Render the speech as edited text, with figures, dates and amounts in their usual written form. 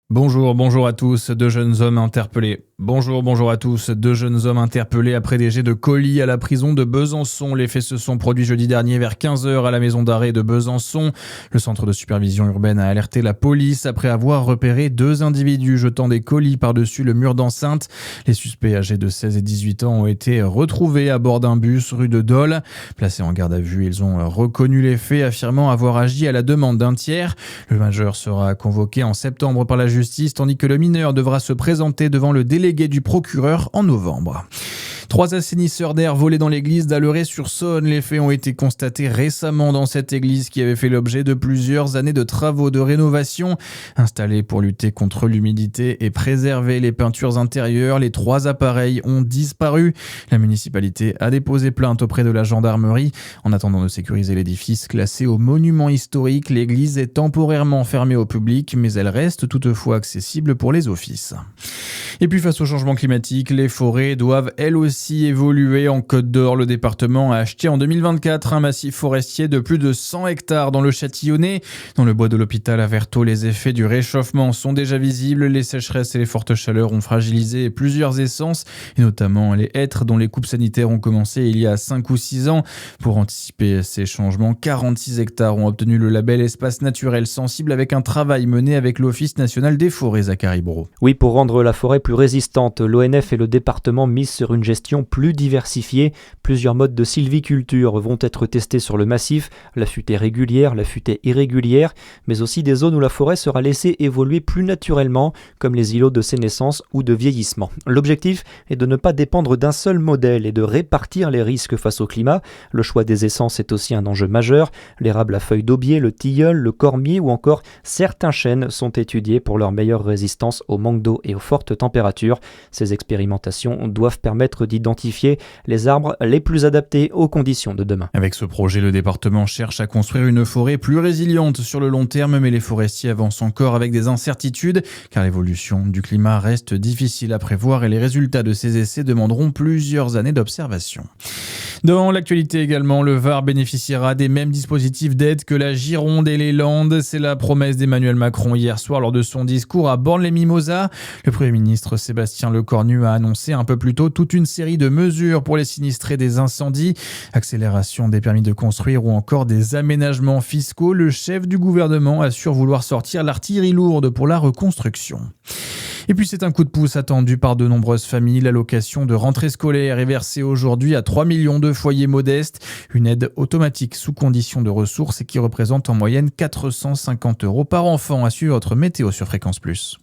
Bonjour à tous, deux jeunes hommes interpellés. Bonjour à tous, deux jeunes hommes interpellés après des jets de colis à la prison de Besançon. Les faits se sont produits jeudi dernier vers 15h à la maison d'arrêt de Besançon. Le centre de supervision urbaine a alerté la police après avoir repéré deux individus jetant des colis par-dessus le mur d'enceinte. Les suspects âgés de 16 et 18 ans ont été retrouvés à bord d'un bus rue de Dole. Placés en garde à vue, ils ont reconnu les faits, affirmant avoir agi à la demande d'un tiers. Le majeur sera convoqué en septembre par la justice, tandis que le mineur devra se présenter devant le délégué du procureur en novembre. 3 assainisseurs d'air volés dans l'église d'Alleray-sur-Saône. Les faits ont été constatés récemment dans cette église qui avait fait l'objet de plusieurs années de travaux de rénovation. Installés pour lutter contre l'humidité et préserver les peintures intérieures, les 3 appareils ont disparu. La municipalité a déposé plainte auprès de la gendarmerie. En attendant de sécuriser l'édifice classé au monument historique, l'église est temporairement fermée au public, mais elle reste toutefois accessible pour les offices. Et puis face au changement climatique, les forêts doivent elles aussi évoluer. En Côte d'Or, le département a acheté en 2024 un massif forestier de plus de 100 hectares dans le Châtillonnais. Dans le bois de l'hôpital à Vertot, les effets du réchauffement sont déjà visibles. Les sécheresses et les fortes chaleurs ont fragilisé plusieurs essences, et notamment les hêtres dont les coupes sanitaires ont commencé il y a 5 ou 6 ans. Pour anticiper ces changements, 46 hectares ont obtenu le label Espace naturel sensible avec un travail mené avec l'Office national des forêts, Zachary Brault. Oui, pour rendre la forêt plus résistante, l'ONF et le département misent sur une gestion plus diversifiée. Plusieurs modes de sylviculture vont être testés sur le massif, la futaie régulière, la futaie irrégulière, mais aussi des zones où la forêt sera laissée évoluer plus naturellement, comme les îlots de sénescence ou de vieillissement. L'objectif est de ne pas dépendre d'un seul modèle et de répartir les risques face au climat. Le choix des essences est aussi un enjeu majeur. L'érable à feuilles d'aubier, le tilleul, le cormier ou encore certains chênes sont étudiés pour leur meilleure résistance au manque d'eau et aux fortes températures. Ces expérimentations doivent permettre d'identifier les arbres les plus adaptés aux conditions de demain. Avec ce projet, le département cherche à construire une forêt plus résiliente sur le long terme, mais les forestiers avancent encore avec des incertitudes, car l'évolution du climat reste difficile à prévoir et les résultats de ces essais demanderont plusieurs années d'observation. Dans l'actualité également, le Var bénéficiera des mêmes dispositifs d'aide que la Gironde et les Landes. C'est la promesse d'Emmanuel Macron hier soir lors de son discours à Bornes-les-Mimosas. Le Premier ministre Sébastien Lecornu a annoncé un peu plus tôt toute une série de mesures pour les sinistrés des incendies. Accélération des permis de construire ou encore des aménagements fiscaux. Le chef du gouvernement assure vouloir sortir l'artillerie lourde pour la reconstruction. Et puis c'est un coup de pouce attendu par de nombreuses familles. L'allocation de rentrée scolaire est versée aujourd'hui à 3 millions de foyers modestes. Une aide automatique sous condition de ressources et qui représente en moyenne 450 € par enfant. À suivre votre météo sur Fréquence Plus.